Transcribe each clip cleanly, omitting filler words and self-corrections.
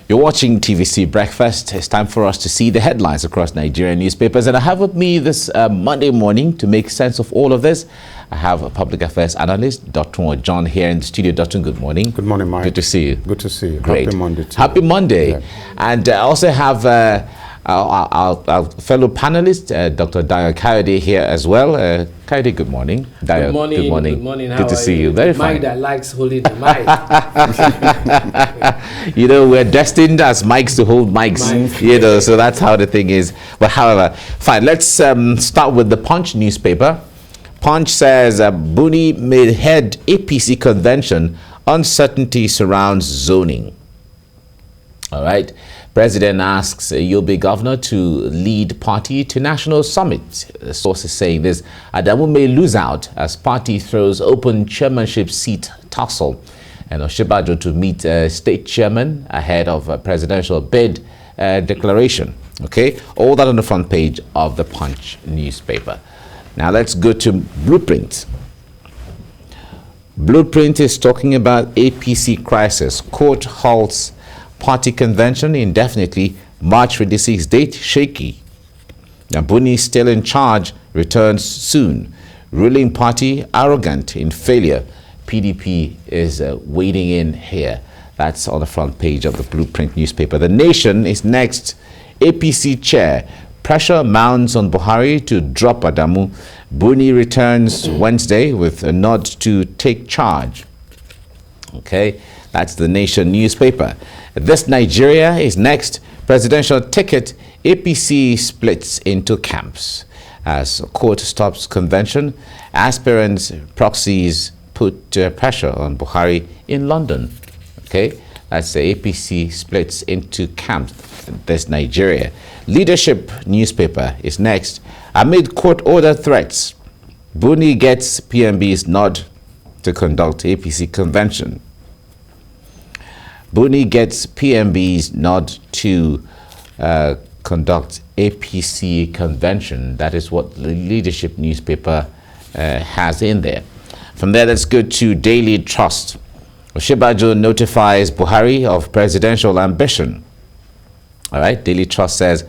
You're watching TVC Breakfast. It's time for us to see the headlines across Nigerian newspapers. And I have with me this Monday morning to make sense of all of this. I have a public affairs analyst, Dr. John, here in the studio. Dr. Good morning. Good morning, Mike. Good to see you. Good to see you. Great. Happy Monday to you. Happy Monday. Yeah. And I also have our fellow panelist, Dr. Dayo Kayode here as well. Kayode, good morning. Dayo, good morning. Good morning. Good morning. Good to see you. Very fine. Mike that likes holding the mic. You know, we're destined as mics to hold mics. You know, so that's how the thing is. But however, fine. Let's start with the Punch newspaper. Punch says Buni may head APC convention. Uncertainty surrounds zoning. All right. President asks Yobe governor to lead party to national summit. The source is saying this. Adamu may lose out as party throws open chairmanship seat tussle. And Oshibajo to meet state chairman ahead of a presidential bid declaration. Okay, all that on the front page of the Punch newspaper. Now let's go to Blueprint. Blueprint is talking about APC crisis. Court halts party convention indefinitely. March 26th date shaky. Mala-Buni still in charge, returns soon. Ruling party arrogant in failure. PDP is wading in here. That's on the front page of the Blueprint newspaper. The Nation is next. APC chair. Pressure mounts on Buhari to drop Adamu. Buni returns Wednesday with a nod to take charge. Okay, that's the Nation newspaper. This Nigeria is next. Presidential ticket. APC splits into camps. As court stops convention, aspirants, proxies put pressure on Buhari in London. Okay, that's the APC splits into camps. This Nigeria. Leadership newspaper is next. Amid court order threats, Buni gets PMB's nod to conduct APC convention. Buni gets PMB's nod to conduct APC convention. That is what the Leadership newspaper has in there. From there, let's go to Daily Trust. Oshibajo notifies Buhari of presidential ambition. All right, Daily Trust says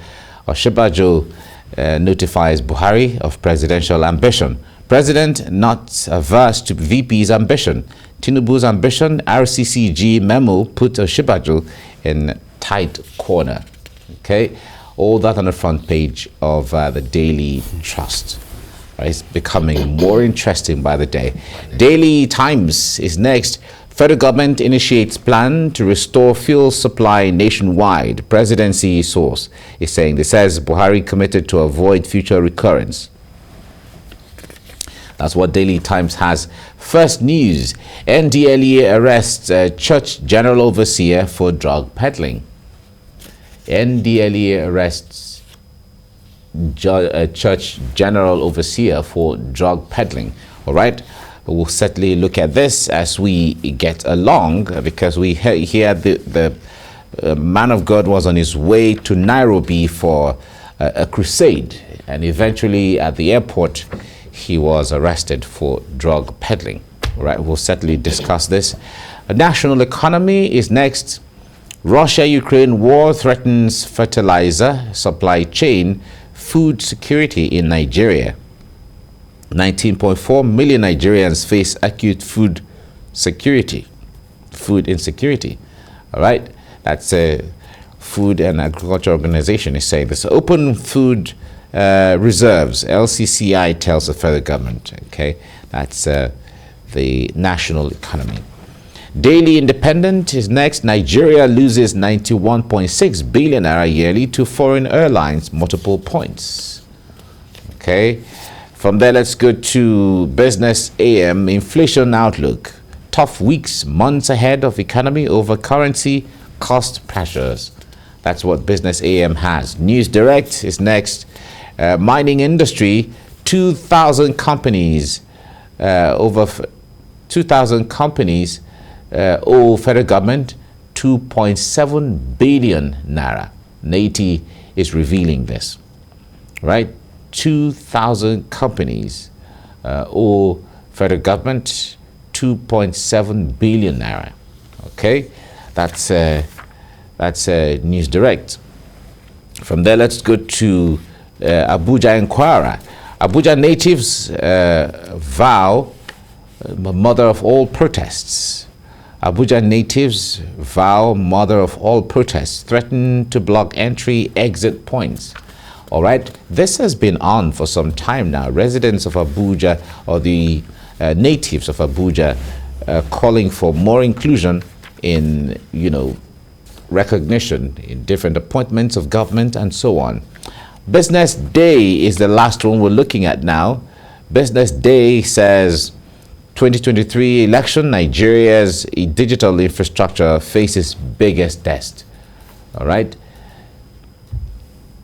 Oshibajo notifies Buhari of presidential ambition. President not averse to VP's ambition. Tinubu's ambition, RCCG memo put Oshibajo in tight corner. Okay, all that on the front page of the Daily Trust. Right, it's becoming more interesting by the day. Daily Times is next. Federal government initiates plan to restore fuel supply nationwide. Presidency source is saying. This says Buhari committed to avoid future recurrence. That's what Daily Times has. First News. NDLEA arrests Church General Overseer for drug peddling. NDLEA arrests Church General Overseer for drug peddling. All right. We'll certainly look at this as we get along, because we hear the man of God was on his way to Nairobi for a crusade, and eventually at the airport he was arrested for drug peddling. All right, we'll certainly discuss this. A national economy is next. Russia-Ukraine war threatens fertilizer supply chain, food security in Nigeria. 19.4 million Nigerians face acute food insecurity. All right, that's a Food and Agriculture Organization is saying this. Open food reserves, LCCI tells the federal government. Okay, that's the national economy. Daily Independent is next. Nigeria loses 91.6 billion naira yearly to foreign airlines, multiple points. Okay. From there, let's go to Business AM. Inflation outlook. Tough weeks, months ahead of economy over currency cost pressures. That's what Business AM has. News Direct is next. Mining industry, 2,000 companies, over 2,000 companies owe federal government 2.7 billion naira. NATI is revealing this, right? 2,000 companies owe federal government 2.7 billion naira. Okay, that's That's News Direct. From there, let's go to Abuja Inquirer. Abuja natives vow mother of all protests. Abuja natives vow mother of all protests, threaten to block entry exit points. All right, this has been on for some time now. Residents of Abuja, or the natives of Abuja, calling for more inclusion in, recognition in different appointments of government and so on. Business Day is the last one we're looking at now. Business Day says 2023 election, Nigeria's digital infrastructure faces biggest test. All right.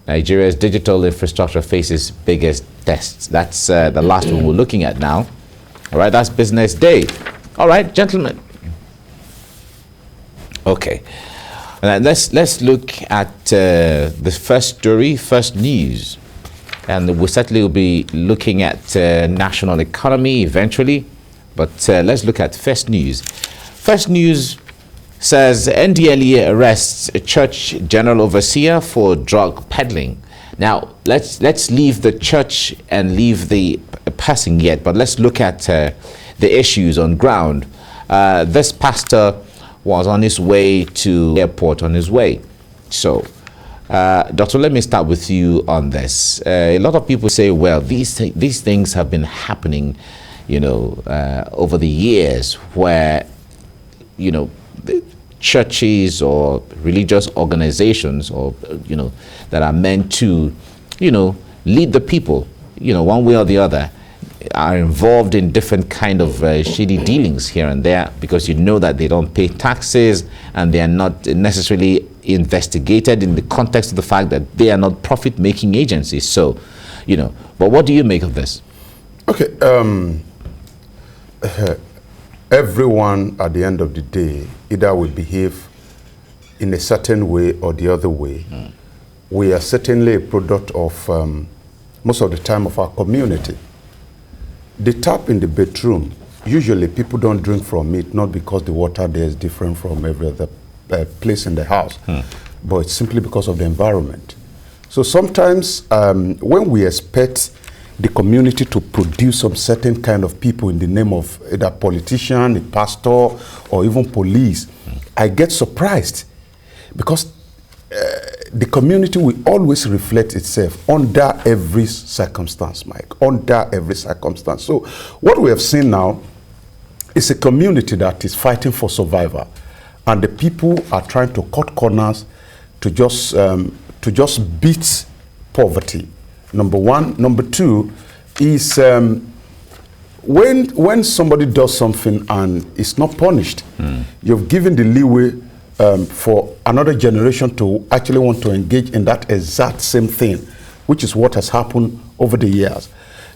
Nigeria's digital infrastructure faces biggest tests. That's the last one we're looking at now. All right, that's Business Day. All right, gentlemen. Okay. Let's look at the first story, first news. And we certainly will be looking at national economy eventually. But let's look at first news. First news says NDLEA arrests a church general overseer for drug peddling. Now, let's leave the church and leave the person yet, but let's look at the issues on ground. This pastor was on his way to the airport on his way. So, Doctor, let me start with you on this. A lot of people say, well, these things have been happening, over the years where, the churches or religious organizations or, that are meant to, lead the people, one way or the other, are involved in different kind of shady dealings here and there, because that they don't pay taxes and they are not necessarily investigated in the context of the fact that they are not profit-making agencies. So, but what do you make of this? Okay, everyone at the end of the day either will behave in a certain way or the other way. We are certainly a product of, most of the time, of our community. The tap in the bedroom, usually people don't drink from it, not because the water there is different from every other place in the house, but it's simply because of the environment. So sometimes when we expect the community to produce some certain kind of people in the name of either politician, a pastor, or even police, I get surprised, because the community will always reflect itself under every circumstance, Mike, under every circumstance. So what we have seen now is a community that is fighting for survival, and the people are trying to cut corners to just beat poverty. Number one. Number two is when somebody does something and it's not punished, you've given the leeway for another generation to actually want to engage in that exact same thing, which is what has happened over the years.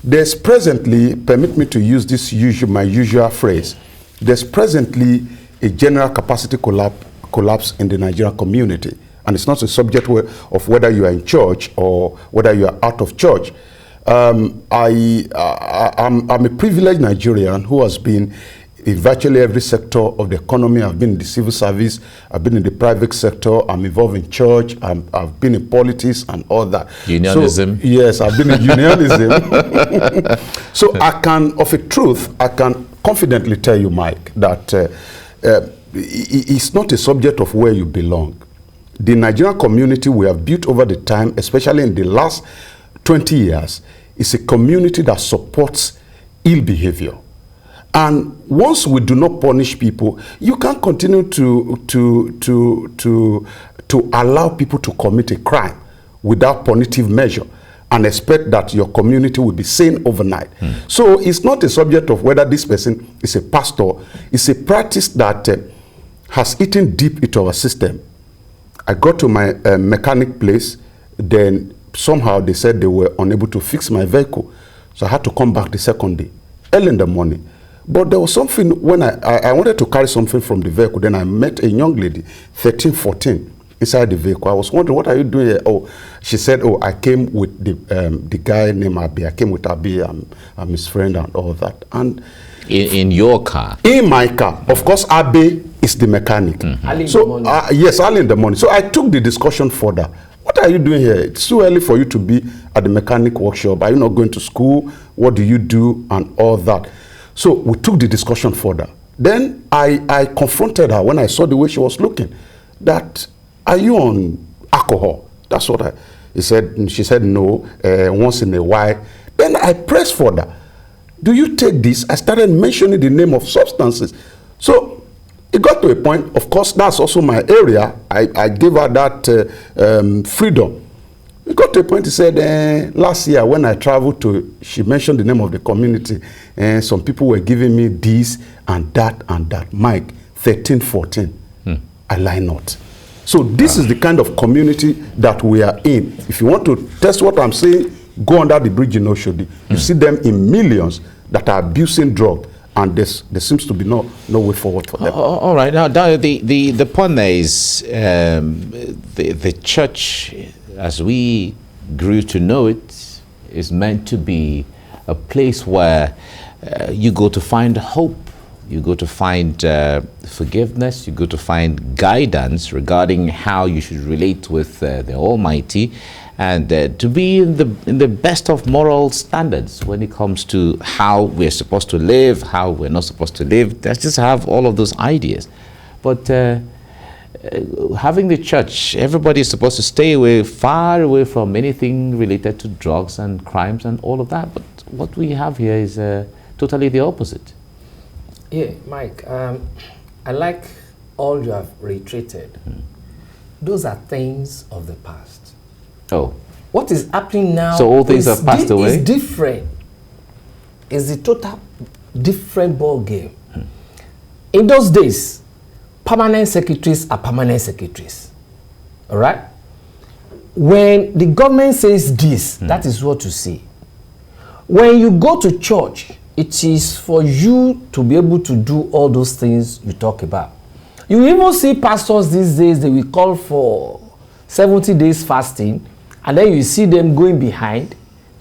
There's presently, permit me to use this my usual phrase, there's presently a general capacity collapse in the Nigerian community. And it's not a subject of whether you are in church or whether you are out of church. I'm a privileged Nigerian who has been in virtually every sector of the economy. I've been in the civil service, I've been in the private sector, I'm involved in church, I've been in politics and all that. Unionism? So, yes, I've been in unionism. So I can confidently tell you, Mike, that it's not a subject of where you belong. The Nigerian community we have built over the time, especially in the last 20 years, is a community that supports ill behavior. And once we do not punish people, you can't continue to allow people to commit a crime without punitive measure and expect that your community will be sane overnight. So it's not a subject of whether this person is a pastor. It's a practice that has eaten deep into our system. I got to my mechanic place, then somehow they said they were unable to fix my vehicle. So I had to come back the second day, early in the morning. But there was something, when I wanted to carry something from the vehicle, then I met a young lady, 13, 14, inside the vehicle. I was wondering, what are you doing here? Oh, she said, oh, I came with the guy named Abi. I came with Abi, I'm his friend and all that. And in your car? In my car. Of course, Abi is the mechanic. Early in the So, morning. yes, early in the morning. So I took the discussion further. What are you doing here? It's too early for you to be at the mechanic workshop. Are you not going to school? What do you do? And all that. So we took the discussion further. Then I confronted her when I saw the way she was looking. That, are you on alcohol? That's what she said no, once in a while. Then I pressed further. Do you take this? I started mentioning the name of substances. So it got to a point, of course, that's also my area. I gave her that freedom. It got to a point, he said, last year when I traveled to, she mentioned the name of the community, and some people were giving me this and that and that. Mike, 13, 14, I lie not. So this is the kind of community that we are in. If you want to test what I'm saying, go under the bridge in Oshodi. You see them in millions that are abusing drugs, and there seems to be no way forward for them. All right. Now, the point there is the church, as we grew to know it, is meant to be a place where you go to find hope, you go to find forgiveness, you go to find guidance regarding how you should relate with the Almighty, and to be in the best of moral standards when it comes to how we're supposed to live, how we're not supposed to live. Let's just have all of those ideas. But having the church, everybody is supposed to stay far away from anything related to drugs and crimes and all of that. But what we have here is totally the opposite. Yeah, Mike, I like all you have reiterated. Those are things of the past. Oh. What is happening now? So all things have passed away? It's different. It's a total different ball game. In those days, permanent secretaries are permanent secretaries. All right? When the government says this, that is what you see. When you go to church, it is for you to be able to do all those things you talk about. You even see pastors these days, they will call for 70 days fasting, and then you see them going behind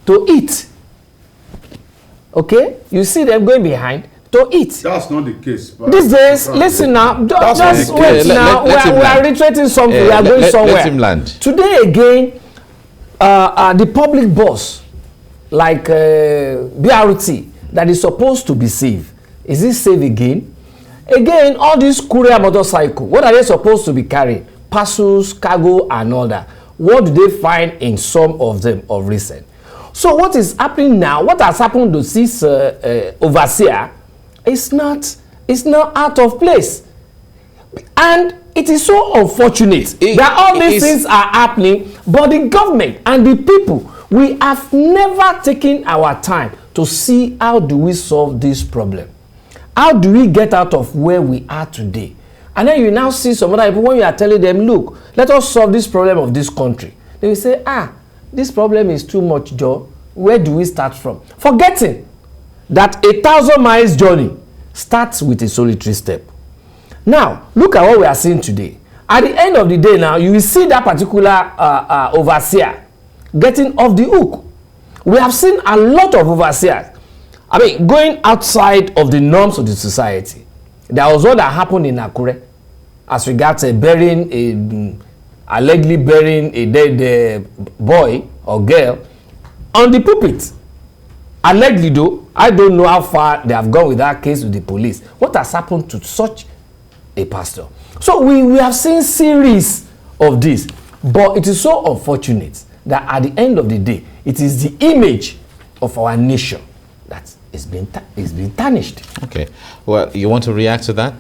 to eat. Okay? You see them going behind to eat. That's not the case. These days, listen now, just wait now. We are reiterating something, we are going somewhere. Let him land. Today again, the public bus, like BRT, that is supposed to be safe, is it safe again? Again, all these courier motorcycle, what are they supposed to be carrying? Parcels, cargo, and all that. What do they find in some of them of recent? So what is happening now, what has happened to this overseer, is not out of place. And it is so unfortunate that all these things are happening, but the government and the people, we have never taken our time to see how do we solve this problem. How do we get out of where we are today? And then you now see some other people, when you are telling them, look, let us solve this problem of this country. They will say, this problem is too much, Joe. Where do we start from? Forgetting that 1,000 miles journey starts with a solitary step. Now, look at what we are seeing today. At the end of the day now, you will see that particular overseer getting off the hook. We have seen a lot of overseers, going outside of the norms of the society. There was one that happened in Akure as regards allegedly burying a dead boy or girl on the pulpit. Allegedly though, I don't know how far they have gone with that case with the police. What has happened to such a pastor? So we have seen series of this, but it is so unfortunate that at the end of the day, it is the image of our nation that is being tarnished. Okay. Well, you want to react to that?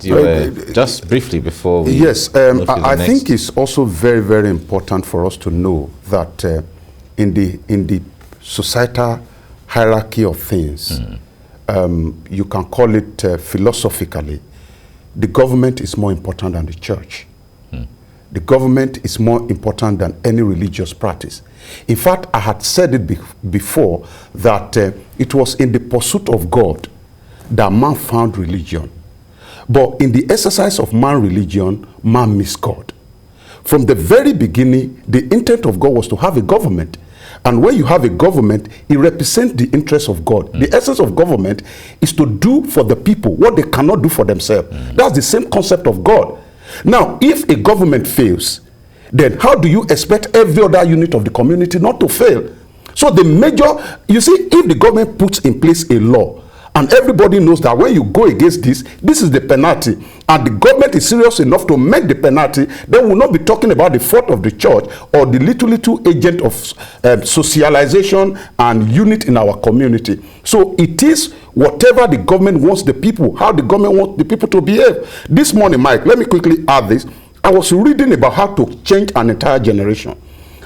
Just briefly before we... Yes. I think it's also very, very important for us to know that in the societal hierarchy of things, you can call it philosophically, the government is more important than the church. The government is more important than any religious practice. In fact, I had said it before that it was in the pursuit of God that man found religion. But in the exercise of man religion, man missed God. From the very beginning, the intent of God was to have a government. And when you have a government, it represents the interests of God. The essence of government is to do for the people what they cannot do for themselves. That's the same concept of God. Now, if a government fails, then how do you expect every other unit of the community not to fail? So the major, you see, if the government puts in place a law, and everybody knows that when you go against this, this is the penalty, and the government is serious enough to make the penalty, then we'll not be talking about the fault of the church or the little agent of socialization and unit in our community. So it is whatever the government wants the people, how the government wants the people to behave. This morning, Mike, let me quickly add this. I was reading about how to change an entire generation,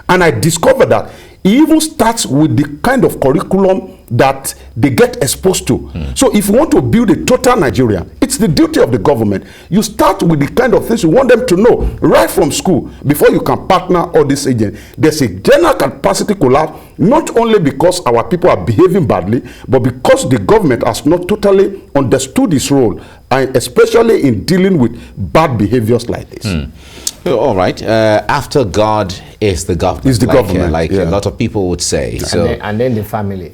and I discovered that it even starts with the kind of curriculum that they get exposed to. So if you want to build a total Nigeria, it's the duty of the government. You start with the kind of things you want them to know right from school before you can partner all these agents. There's a general capacity collapse, not only because our people are behaving badly, but because the government has not totally understood its role, and especially in dealing with bad behaviors like this. All right. After God is the government. Is the government, like a lot of people would say. So, and then the family.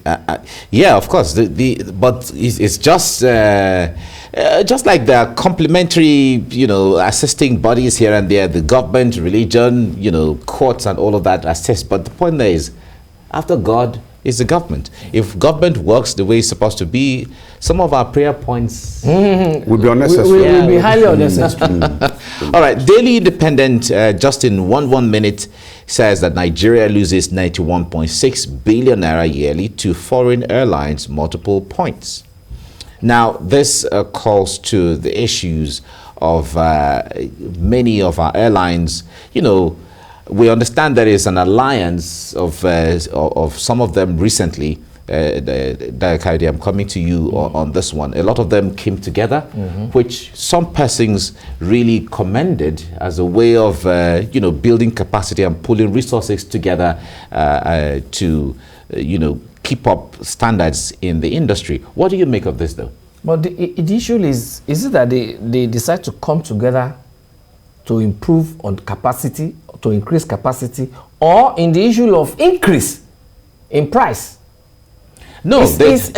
Yeah, of course. But it's just like the complementary, assisting bodies here and there. The government, religion, courts, and all of that assist. But the point there is, after God is the government. If government works the way it's supposed to be, some of our prayer points will be unnecessary. Will be highly unnecessary. All right, Daily Independent, just in one minute, says that Nigeria loses 91.6 billion naira yearly to foreign airlines, multiple points. Now, this calls to the issues of many of our airlines. We understand there is an alliance of some of them recently. I'm coming to you on this one. A lot of them came together, which some persons really commended as a way of building capacity and pulling resources together to keep up standards in the industry. What do you make of this, though? But the issue is it that they decide to come together to improve on capacity, to increase capacity, or in the issue of increase in price? No, that's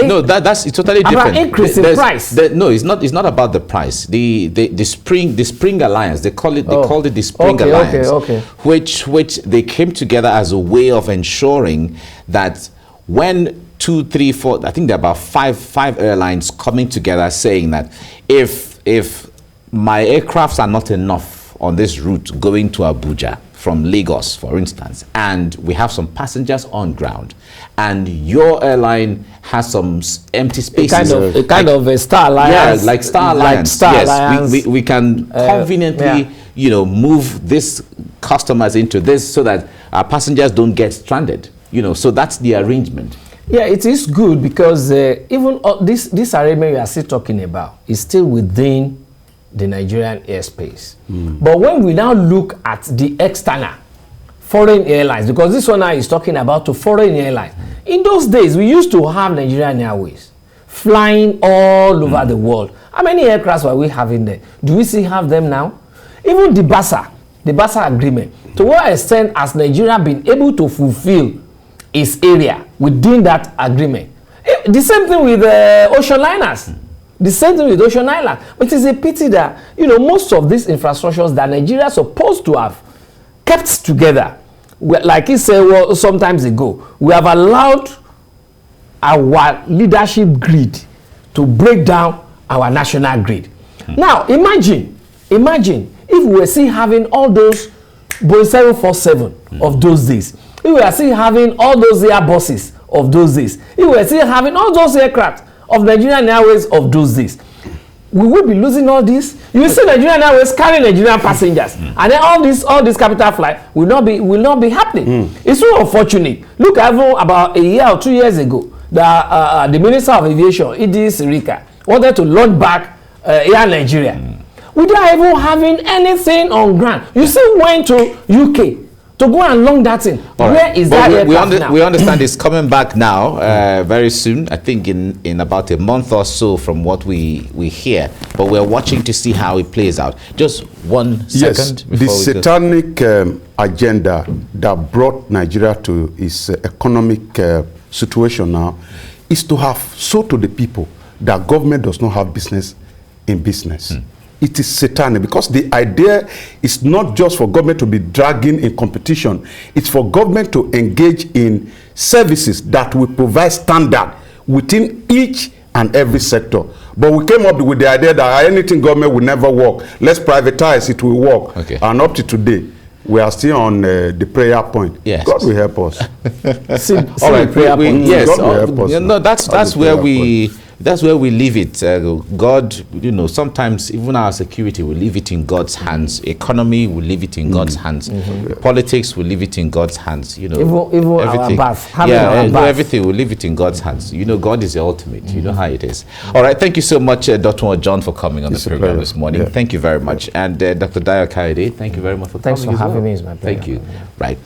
totally different. About increase in price. No, it's not about the price. The Spring Alliance, they called it the Spring Alliance, which they came together as a way of ensuring that when 2, 3, 4, I think there are about five airlines coming together saying that if my aircrafts are not enough on this route going to Abuja from Lagos, for instance, and we have some passengers on ground, and your airline has some empty spaces, a kind of a Star Alliance, like Star Alliance. Yes, we can conveniently, move these customers into this so that our passengers don't get stranded. So that's the arrangement. Yeah, it is good because even this arrangement you are still talking about is still within the Nigerian airspace. But when we now look at the external foreign airlines, because this one now is talking about to foreign airlines. In those days, we used to have Nigerian Airways flying all over the world. How many aircrafts were we having there? Do we still have them now? Even the BASA agreement, to what extent has Nigeria been able to fulfill its area within that agreement? The same thing with ocean liners. The same thing with Ocean Island. But it is a pity that, most of these infrastructures that Nigeria is supposed to have kept together, like he said sometimes ago, we have allowed our leadership grid to break down our national grid. Now, imagine if we were still having all those Boeing 747 of those days, if we were still having all those Airbuses of those days, if we were still having all those aircraft of Nigerian Airways of those days, we will be losing all this. You will see Nigerian Airways carrying Nigerian passengers, and then all this capital flight will not be happening. It's so unfortunate. Look, about a year or 2 years ago, the Minister of Aviation, Idris Rika, wanted to launch back Air Nigeria without even having anything on ground. You see, went to UK to go and long that thing. All Where right. is But that we aircraft now? we understand it's coming back now very soon. I think in about a month or so from what we hear. But we're watching to see how it plays out. Just 1 second. Yes, the satanic agenda that brought Nigeria to its economic situation now is to have sold to the people that government does not have business in business. It is satanic because the idea is not just for government to be dragging in competition. It's for government to engage in services that will provide standard within each and every sector. But we came up with the idea that anything government will never work. Let's privatize, it will work. Okay. And up to today, we are still on the prayer point. Yes. God will help us. All right, prayer point. yes, God will help us. no, that's where we leave it. God, sometimes even our security, we leave it in God's hands. Economy, we leave it in God's hands. Politics, we leave it in God's hands. Even everything. our bath, everything, we leave it in God's hands. God is the ultimate. You know how it is. All right, thank you so much, Dr. John, for coming on the program this morning. Yeah. Thank you very much. And Dr. Dayo Kayode, thank you very much for coming. Thanks for having me. It's my pleasure. Thank you. Right.